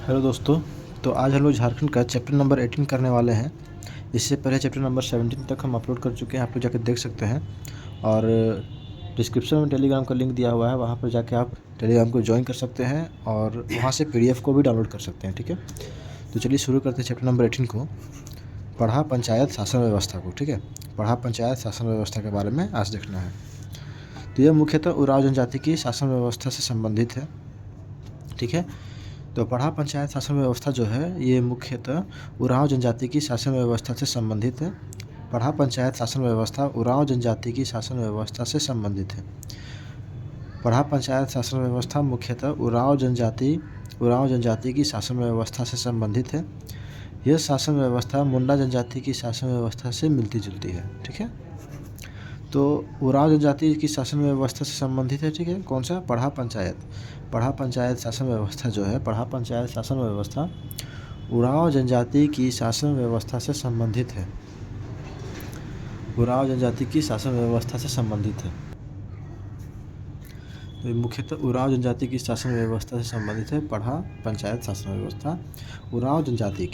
Hello दोस्तों। तो आज हम लोग झारखंड का चैप्टर नंबर 18 करने वाले हैं। इससे पहले चैप्टर नंबर 17 तक हम अपलोड कर चुके हैं, आप लोग जाकर देख सकते हैं। और डिस्क्रिप्शन में टेलीग्राम का लिंक दिया हुआ है, वहाँ पर जाके आप टेलीग्राम को ज्वाइन कर सकते हैं और वहाँ से PDF को भी डाउनलोड कर सकते हैं। ठीक है, तो चलिए शुरू करते हैं चैप्टर नंबर 18 को। पढ़ा पंचायत शासन व्यवस्था को। ठीक है, पढ़ा पंचायत शासन व्यवस्था के बारे में आज देखना है। तो यह मुख्यतः उरांव जनजाति की शासन व्यवस्था से संबंधित है। ठीक है, तो पढ़ा पंचायत शासन व्यवस्था जो है ये मुख्यतः उरांव जनजाति की शासन व्यवस्था से संबंधित है। पढ़ा पंचायत शासन व्यवस्था उरांव जनजाति की शासन व्यवस्था से संबंधित है। पढ़ा पंचायत शासन व्यवस्था मुख्यतः उरांव जनजाति की शासन व्यवस्था से संबंधित है। यह शासन व्यवस्था मुंडा जनजाति की शासन व्यवस्था से मिलती जुलती है। ठीक है, तो उरांव जनजाति की शासन व्यवस्था से संबंधित है। ठीक है, कौन सा? पढ़ा पंचायत शासन व्यवस्था जो है, पढ़ा पंचायत शासन व्यवस्था उरांव जनजाति की शासन व्यवस्था से संबंधित है। उरांव जनजाति की शासन व्यवस्था से संबंधित है। तो मुख्यतः उरांव जनजाति की शासन व्यवस्था से संबंधित है पढ़ा पंचायत शासन व्यवस्था उरांव जनजाति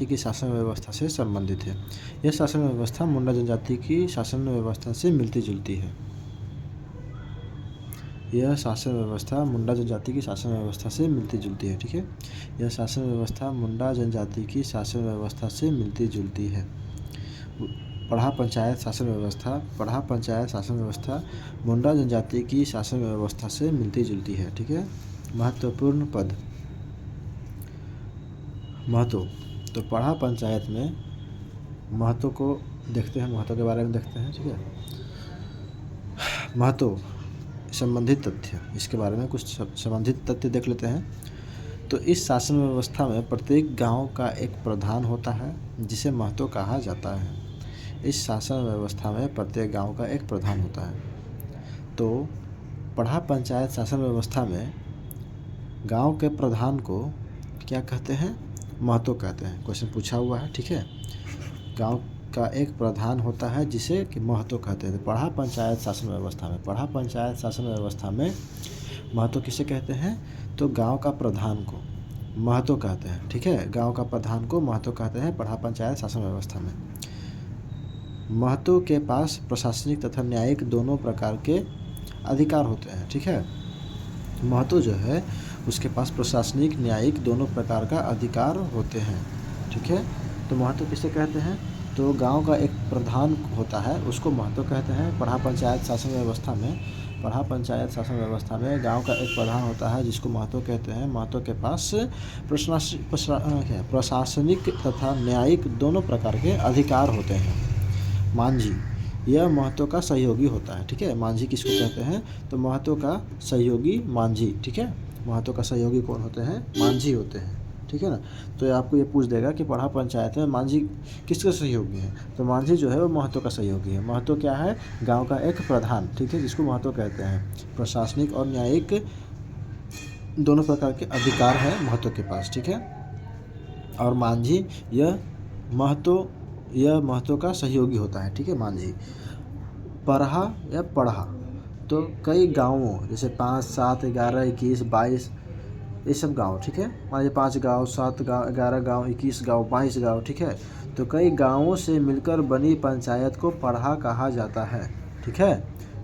की शासन व्यवस्था से संबंधित है। यह शासन व्यवस्था मुंडा जनजाति की शासन व्यवस्था से मिलती जुलती है। यह शासन व्यवस्था मुंडा जनजाति की शासन व्यवस्था से मिलती जुलती है। ठीक है, यह शासन व्यवस्था मुंडा जनजाति की शासन व्यवस्था से मिलती जुलती है। पढ़ा पंचायत शासन व्यवस्था मुंडा जनजाति की शासन व्यवस्था से मिलती जुलती है। ठीक है, महत्वपूर्ण पद। महत्व। तो पढ़ा पंचायत में महत्व को देखते हैं, महत्व के बारे में देखते हैं। ठीक है, महत्व संबंधित तथ्य, इसके बारे में कुछ संबंधित तथ्य देख लेते हैं। तो इस शासन व्यवस्था में प्रत्येक गांव का एक प्रधान होता है जिसे महतो कहा जाता है। इस शासन व्यवस्था में प्रत्येक गांव का एक प्रधान होता है। तो पढ़ा पंचायत शासन व्यवस्था में गांव के प्रधान को क्या कहते हैं? महतो कहते हैं। क्वेश्चन पूछा हुआ है। ठीक है, गांव का एक प्रधान होता है जिसे कि महतो कहते हैं। पढ़ा पंचायत शासन व्यवस्था में महतो किसे कहते हैं? तो गांव का प्रधान को महतो कहते हैं। ठीक है, गांव का प्रधान को महतो कहते हैं पढ़ा पंचायत शासन व्यवस्था में। महतो के पास प्रशासनिक तथा न्यायिक दोनों प्रकार के अधिकार होते हैं। ठीक है, महतो जो है उसके पास प्रशासनिक न्यायिक दोनों प्रकार का अधिकार होते हैं। ठीक है, तो महतो किसे कहते हैं? तो गांव का एक प्रधान होता है उसको महतो कहते हैं। पढ़ा पंचायत शासन व्यवस्था में गांव का एक प्रधान होता है जिसको महतो कहते हैं। महतो के पास प्रशासनिक तथा न्यायिक दोनों प्रकार के अधिकार होते हैं। मांझी, यह महतो का सहयोगी होता है। ठीक है, मांझी किसको कहते हैं? तो महतो का सहयोगी मांझी। ठीक है, महतो का सहयोगी कौन होते हैं? मांझी होते हैं। ठीक है ना, तो आपको ये पूछ देगा कि पढ़ा पंचायत में मांझी किसके सहयोगी है? तो मांझी जो है वो महतो का सहयोगी है। महतो क्या है? गांव का एक प्रधान। ठीक है, जिसको महतो कहते हैं। प्रशासनिक और न्यायिक दोनों प्रकार के अधिकार है महतो के पास। ठीक है, और मांझी यह महतो का सहयोगी होता है। ठीक है, मांझी। पढ़ा या पढ़ा, तो कई गाँवों जैसे 5, 7, 11, 21, 22 ये सब गांव। ठीक है, मान लीजिए 5 गाँव, 7 गाँव, 11 गाँव, 21 गाँव, 22 गाँव। ठीक है, तो कई गाँवों से मिलकर बनी पंचायत को पढ़ा कहा जाता है। ठीक है,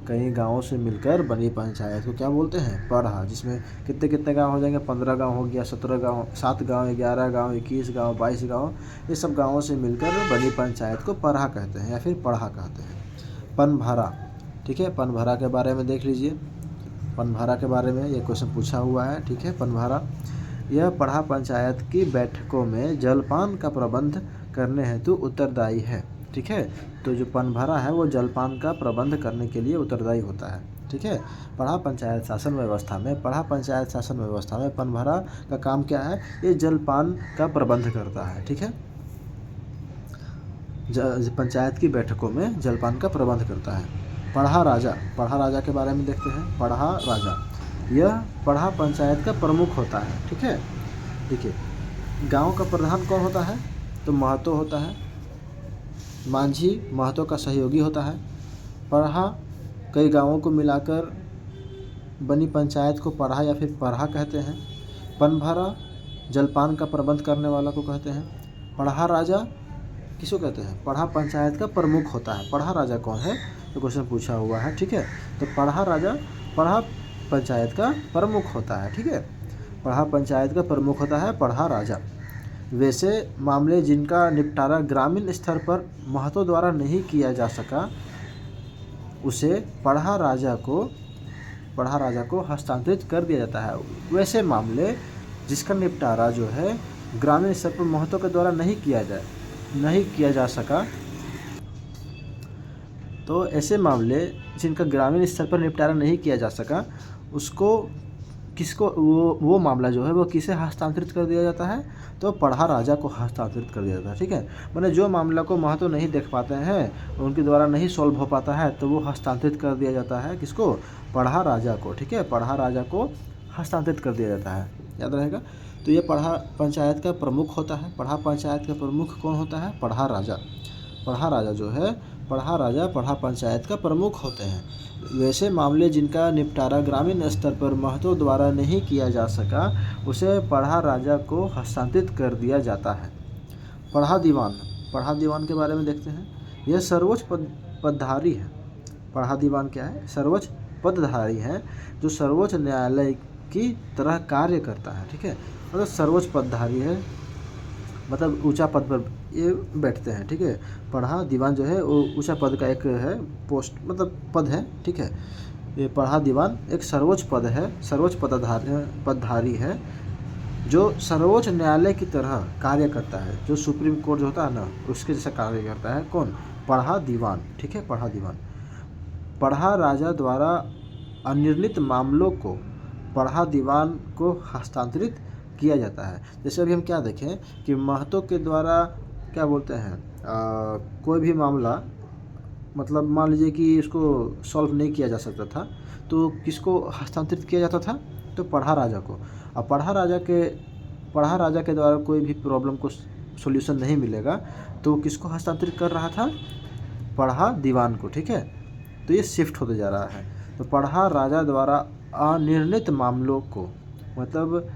कई गाँवों से मिलकर बनी पंचायत को क्या बोलते हैं? पढ़ा। जिसमें कितने कितने गाँव हो जाएंगे? 15 गाँव हो गया, 17 गाँव, 7 गाँव, 11 गाँव, 21 गाँव, 22 गाँव। ये सब गाँवों से मिलकर बनी पंचायत को पढ़ा कहते हैं या फिर पढ़ा कहते हैं। पनभरा। ठीक है, पनभरा के बारे में देख लीजिए। पनभरा के बारे में ये क्वेश्चन पूछा हुआ है। ठीक है, पनभरा, यह पढ़ा पंचायत की बैठकों में जलपान का प्रबंध करने हेतु उत्तरदायी है। ठीक है, तो जो पनभरा है वो जलपान का प्रबंध करने के लिए उत्तरदायी होता है। ठीक है, पढ़ा पंचायत शासन व्यवस्था में पनभरा का काम क्या है? ये जलपान का प्रबंध करता है। ठीक है, पंचायत की बैठकों में जलपान का प्रबंध करता है। पढ़ा राजा के बारे में देखते हैं। पढ़ा राजा, यह पढ़ा पंचायत का प्रमुख होता है। ठीक है, देखिए गांव का प्रधान कौन होता है? तो महतो होता है। मांझी महतो का सहयोगी होता है। पढ़ा कई गांवों को मिलाकर बनी पंचायत को पढ़ा या फिर पढ़ा कहते हैं। पनभरा जलपान का प्रबंध करने वाला को कहते हैं। पढ़ा राजा किसको कहते हैं? पढ़ा पंचायत का प्रमुख होता है। पढ़ा राजा कौन है? तो क्वेश्चन पूछा हुआ है, ठीक है। तो पढ़ा राजा पढ़ा पंचायत का प्रमुख होता है, ठीक है। पढ़ा पंचायत का प्रमुख होता है पढ़ा राजा। वैसे मामले जिनका निपटारा ग्रामीण स्तर पर महतो द्वारा नहीं किया जा सका, उसे पढ़ा राजा को हस्तांतरित कर दिया जाता है। वैसे मामले जिसका निपटारा जो है ग्रामीण स्तर पर महतो के द्वारा नहीं किया जा सका, तो ऐसे मामले जिनका ग्रामीण स्तर पर निपटारा नहीं किया जा सका, उसको वो मामला जो है वो किसे हस्तांतरित कर दिया जाता है? तो पढ़ा राजा को हस्तांतरित कर दिया जाता है, ठीक है। मैंने जो मामला को महतो नहीं देख पाते हैं, उनके द्वारा नहीं सॉल्व हो पाता है, तो वो हस्तांतरित कर दिया जाता है किसको? पढ़ा राजा को, ठीक है। पढ़ा राजा को हस्तांतरित कर दिया जाता है, याद रहेगा। तो ये पढ़ा पंचायत का प्रमुख होता है। पढ़ा पंचायत का प्रमुख कौन होता है? पढ़ा राजा। पढ़ा राजा जो है पढ़ा पंचायत का प्रमुख होते हैं। वैसे मामले जिनका निपटारा ग्रामीण स्तर पर महतो द्वारा नहीं किया जा सका, उसे पढ़ा राजा को हस्तांतरित कर दिया जाता है। पढ़ा दीवान के बारे में देखते हैं। यह सर्वोच्च पदधारी है। पढ़ा दीवान क्या है? सर्वोच्च पदधारी है, जो सर्वोच्च न्यायालय की तरह कार्य करता है, ठीक है। मतलब सर्वोच्च पदधारी है, मतलब ऊंचा पद पर ये बैठते हैं, ठीक है। पढ़ा दीवान जो है वो ऊंचा पद का एक है, पोस्ट मतलब पद है, ठीक है। ये पढ़ा दीवान एक सर्वोच्च पद है, सर्वोच्च पदधारी है, जो सर्वोच्च न्यायालय की तरह कार्य करता है। जो सुप्रीम कोर्ट जो होता है ना, उसके जैसा कार्य करता है। कौन? पढ़ा दीवान, ठीक है। पढ़ा दीवान। पढ़ा राजा द्वारा अनिर्णित मामलों को पढ़ा दीवान को हस्तांतरित किया जाता है। जैसे अभी हम क्या देखें कि महतो के द्वारा क्या बोलते हैं, कोई भी मामला, मतलब मान लीजिए कि इसको सॉल्व नहीं किया जा सकता था, तो किसको हस्तांतरित किया जाता था? तो पढ़ा राजा को। अब पढ़ा राजा के द्वारा कोई भी प्रॉब्लम को सॉल्यूशन नहीं मिलेगा, तो किसको हस्तांतरित कर रहा था? पढ़ा दीवान को, ठीक है। तो ये शिफ्ट होते जा रहा है। तो पढ़ा राजा द्वारा अनिर्णित मामलों को, मतलब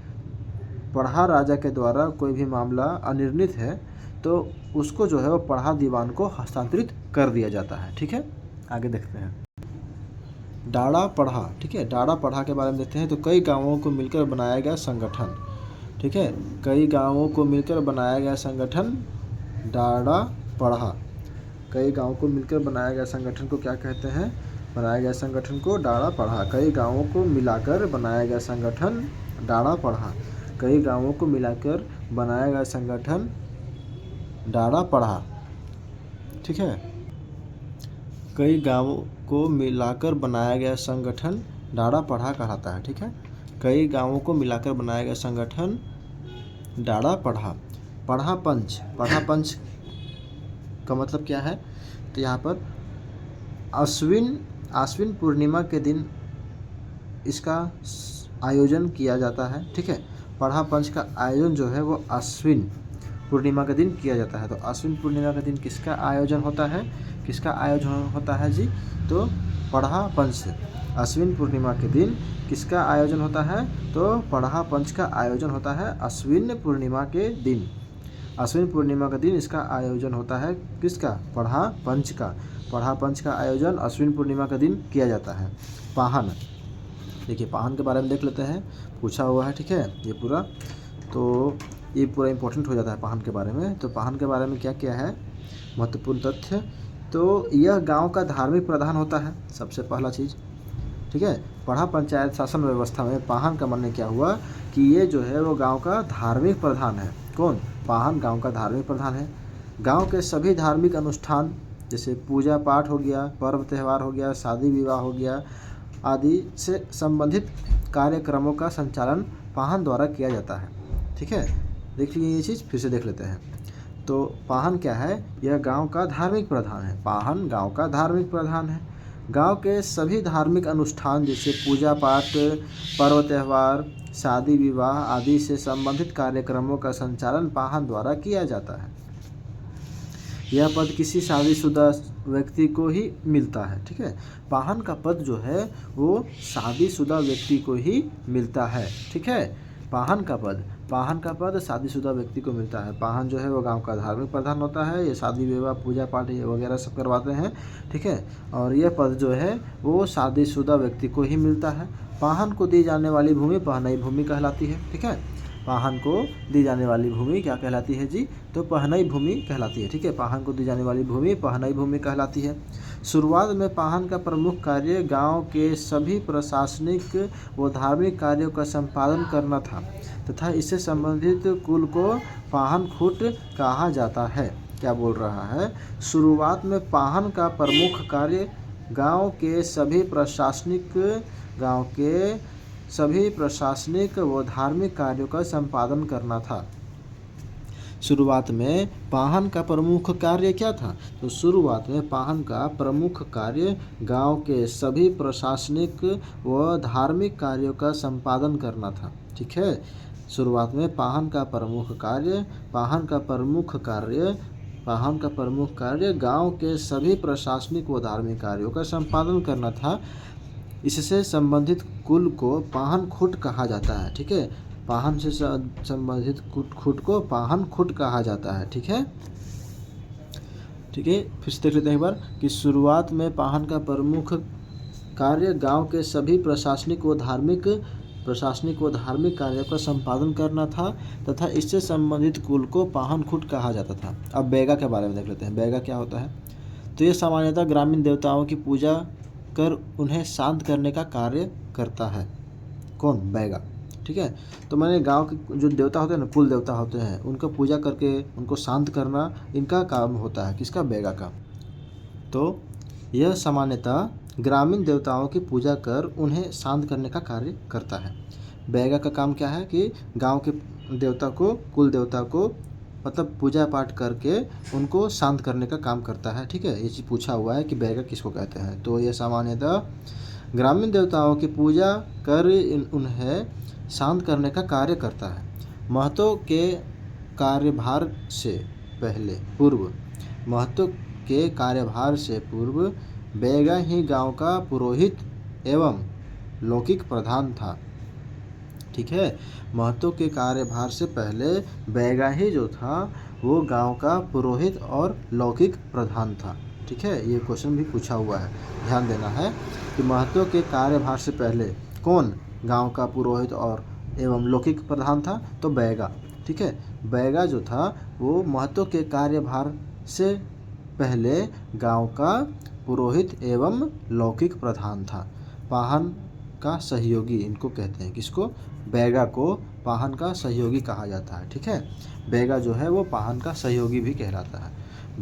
पढ़ा राजा के द्वारा कोई भी मामला अनिर्णित है, तो उसको जो है वो पढ़ा दीवान को हस्तांतरित कर दिया जाता है, ठीक है। आगे देखते हैं डाड़ा पढ़ा, ठीक है। डाड़ा पढ़ा के बारे में देखते हैं। तो कई गांवों को मिलकर बनाया गया संगठन, ठीक है। कई गांवों को मिलकर बनाया गया संगठन डाड़ा पढ़ा। कई गांवों को मिलकर बनाया गया संगठन को क्या कहते हैं? बनाया गया संगठन को डाड़ा पढ़ा। कई गांवों को मिलाकर बनाया गया संगठन डाड़ा पढ़ा। कई गांवों को मिलाकर बनाया गया संगठन डाड़ा पढ़ा, ठीक है। कई गांवों को मिलाकर बनाया गया संगठन डाड़ा पढ़ा कहलाता है, ठीक है। कई गांवों को मिलाकर बनाया गया संगठन डाड़ा पढ़ा। पढ़ा पंच का मतलब क्या है? तो यहाँ पर आश्विन पूर्णिमा के दिन इसका आयोजन किया जाता है, ठीक है। पढ़ा पंच का आयोजन जो है वो आश्विन पूर्णिमा के दिन किया जाता है। तो आश्विन पूर्णिमा के दिन किसका आयोजन होता है? किसका आयोजन होता है जी? तो पढ़ा पंच। आश्विन पूर्णिमा के दिन किसका आयोजन होता है? तो पढ़ा पंच का आयोजन होता है आश्विन पूर्णिमा के दिन। आश्विन पूर्णिमा का दिन इसका आयोजन होता है किसका? पढ़ा पंच का। पढ़ा पंच का आयोजन आश्विन पूर्णिमा का दिन किया जाता है। पाहन, देखिए पाहन के बारे में देख लेते हैं, पूछा हुआ है, ठीक है। ये पूरा इंपॉर्टेंट हो जाता है पाहन के बारे में। तो पाहन के बारे में क्या क्या है महत्वपूर्ण तथ्य? तो यह गांव का धार्मिक प्रधान होता है, सबसे पहला चीज़, ठीक है। पढ़ा पंचायत शासन व्यवस्था में पाहन का माने क्या हुआ कि ये जो है वो गांव का धार्मिक प्रधान है। कौन? पाहन गांव का धार्मिक प्रधान है। गांव के सभी धार्मिक अनुष्ठान जैसे पूजा पाठ हो गया, पर्व त्यौहार हो गया, शादी विवाह हो गया आदि से संबंधित कार्यक्रमों का संचालन पाहन द्वारा किया जाता है, ठीक है। देख लीजिए ये चीज़, फिर से देख लेते हैं। तो पाहन क्या है? यह गांव का धार्मिक प्रधान है। पाहन गांव का धार्मिक प्रधान है। गांव के सभी धार्मिक अनुष्ठान जैसे पूजा पाठ, पर्व त्यौहार, शादी विवाह आदि से संबंधित कार्यक्रमों का संचालन पाहन द्वारा किया जाता है। यह पद किसी शादीशुदा व्यक्ति को ही मिलता है, ठीक है। पाहन का पद जो है वो शादीशुदा व्यक्ति को ही मिलता है, ठीक है। पाहन का पद पाहन का पद शादीशुदा व्यक्ति को मिलता है। पाहन जो है वो गांव का धार्मिक प्रधान होता है, ये शादी विवाह पूजा पाठ ये वगैरह सब करवाते हैं, ठीक है। और यह पद जो है वो शादीशुदा व्यक्ति को ही मिलता है। पाहन को दी जाने वाली भूमि पहनई भूमि कहलाती है, ठीक है। पाहन को दी जाने वाली भूमि क्या कहलाती है जी? तो पहनई भूमि कहलाती है, ठीक है। पाहन को दी जाने वाली भूमि पहनई भूमि कहलाती है। शुरुआत में पाहन का प्रमुख कार्य गांव के सभी प्रशासनिक व धार्मिक कार्यों का संपादन करना था तथा इससे संबंधित कुल को पाहन खूट कहा जाता है। क्या बोल रहा है? शुरुआत में पाहन का प्रमुख कार्य गांव के सभी प्रशासनिक व धार्मिक कार्यों का संपादन करना था। शुरुआत में पाहन का प्रमुख कार्य क्या था? तो शुरुआत में पाहन का प्रमुख कार्य गांव के सभी प्रशासनिक व धार्मिक कार्यों का संपादन करना था, ठीक है। शुरुआत में पाहन का प्रमुख कार्य गांव के सभी प्रशासनिक व धार्मिक कार्यों का संपादन करना था। इससे संबंधित कुल को पाहन खूट कहा जाता है, ठीक है। पाहन से संबंधित खूट को पाहन खूट कहा जाता है, ठीक है। ठीक है, फिर से देख लेते हैं एक बार कि शुरुआत में पाहन का प्रमुख कार्य गांव के सभी प्रशासनिक व धार्मिक कार्यों का संपादन करना था तथा इससे संबंधित कुल को पाहन खूट कहा जाता था। अब बैगा के बारे में देख लेते हैं। बैगा क्या होता है? तो ये सामान्यतः ग्रामीण देवताओं की पूजा कर उन्हें शांत करने का कार्य करता है। कौन? बैगा, ठीक है। तो मैंने गांव के जो देवता होते हैं ना, कुल देवता होते हैं, उनका पूजा करके उनको शांत करना इनका काम होता है। किसका? बैगा का। तो यह सामान्यतः ग्रामीण देवताओं की पूजा कर उन्हें शांत करने का कार्य करता है। बैगा का काम क्या है कि गांव के देवता को, कुल देवता को मतलब पूजा पाठ करके उनको शांत करने का काम करता है, ठीक है। ये चीज़ पूछा हुआ है कि बैगा किसको कहते हैं। तो ये सामान्यतः ग्रामीण देवताओं की पूजा कर उन्हें शांत करने का कार्य करता है। महतो के कार्यभार से पूर्व बैगा ही गांव का पुरोहित एवं लौकिक प्रधान था, ठीक है। महतो के कार्यभार से पहले बैगा ही जो था वो गांव का पुरोहित और लौकिक प्रधान था, ठीक है। ये क्वेश्चन भी पूछा हुआ है, ध्यान देना है कि महतो के कार्यभार से पहले कौन गांव का पुरोहित और एवं लौकिक प्रधान था? तो बैगा, ठीक है। बैगा जो था वो महतो के कार्यभार से पहले गांव का पुरोहित एवं लौकिक प्रधान था। पाहन का सहयोगी इनको कहते हैं। किसको? बैगा को पाहन का सहयोगी कहा जाता है, ठीक है। बैगा जो है वो पाहन का सहयोगी भी कहलाता है।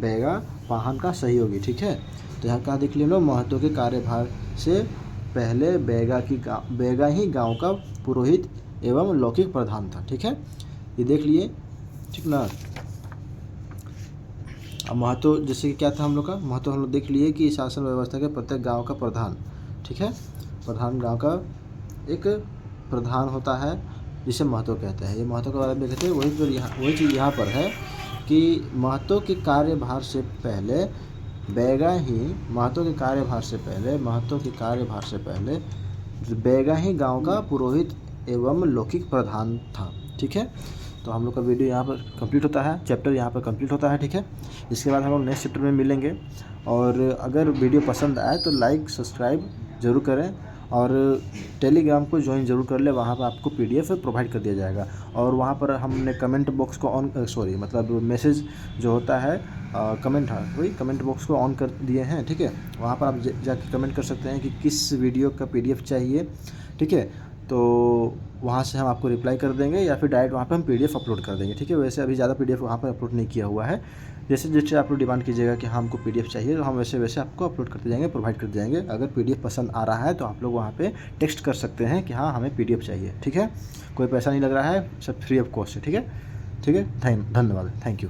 बैगा पाहन का सहयोगी, ठीक है। तो यहाँ कहा देख लो, महतो के कार्यभार से पहले बैगा ही गांव का पुरोहित एवं लौकिक प्रधान था, ठीक है। ये देख लिए, ठीक ना। अब महतो जैसे कि क्या था हम लोग का? महतो हम लोग देख लिए कि शासन व्यवस्था के प्रत्येक गांव का प्रधान, ठीक है। प्रधान गांव का एक प्रधान होता है जिसे महतो कहते हैं। ये महतो के बारे में कहते हैं। वही चीज़ यहाँ पर है कि महतो के कार्यभार से पहले बैगा ही गांव का पुरोहित एवं लौकिक प्रधान था, ठीक है। तो हम लोग का वीडियो यहाँ पर कंप्लीट होता है, चैप्टर यहाँ पर कंप्लीट होता है, ठीक है। इसके बाद हम लोग नेक्स्ट चैप्टर में मिलेंगे। और अगर वीडियो पसंद आए तो लाइक सब्सक्राइब ज़रूर करें और टेलीग्राम को ज्वाइन ज़रूर कर ले। वहाँ पर आपको PDF प्रोवाइड कर दिया जाएगा। और वहाँ पर हमने कमेंट बॉक्स को मैसेज जो होता है कमेंट बॉक्स को ऑन कर दिए हैं, ठीक है। वहाँ पर आप जाके कमेंट कर सकते हैं कि किस वीडियो का PDF चाहिए, ठीक है। तो वहाँ से हम आपको रिप्लाई कर देंगे या फिर डायरेक्ट वहाँ पे हम PDF अपलोड कर देंगे, ठीक है। वैसे अभी ज़्यादा PDF वहाँ पर अपलोड नहीं किया हुआ है। जैसे जैसे आप लोग डिमांड कीजिएगा कि हाँ हमको PDF चाहिए तो हम वैसे आपको अपलोड करते जाएंगे, प्रोवाइड करते जाएंगे। अगर PDF पसंद आ रहा है तो आप लोग वहाँ पे टेक्स्ट कर सकते हैं कि हाँ हमें PDF चाहिए, ठीक है। कोई पैसा नहीं लग रहा है, सब फ्री ऑफ कॉस्ट है, ठीक है। धन्यवाद, थैंक यू।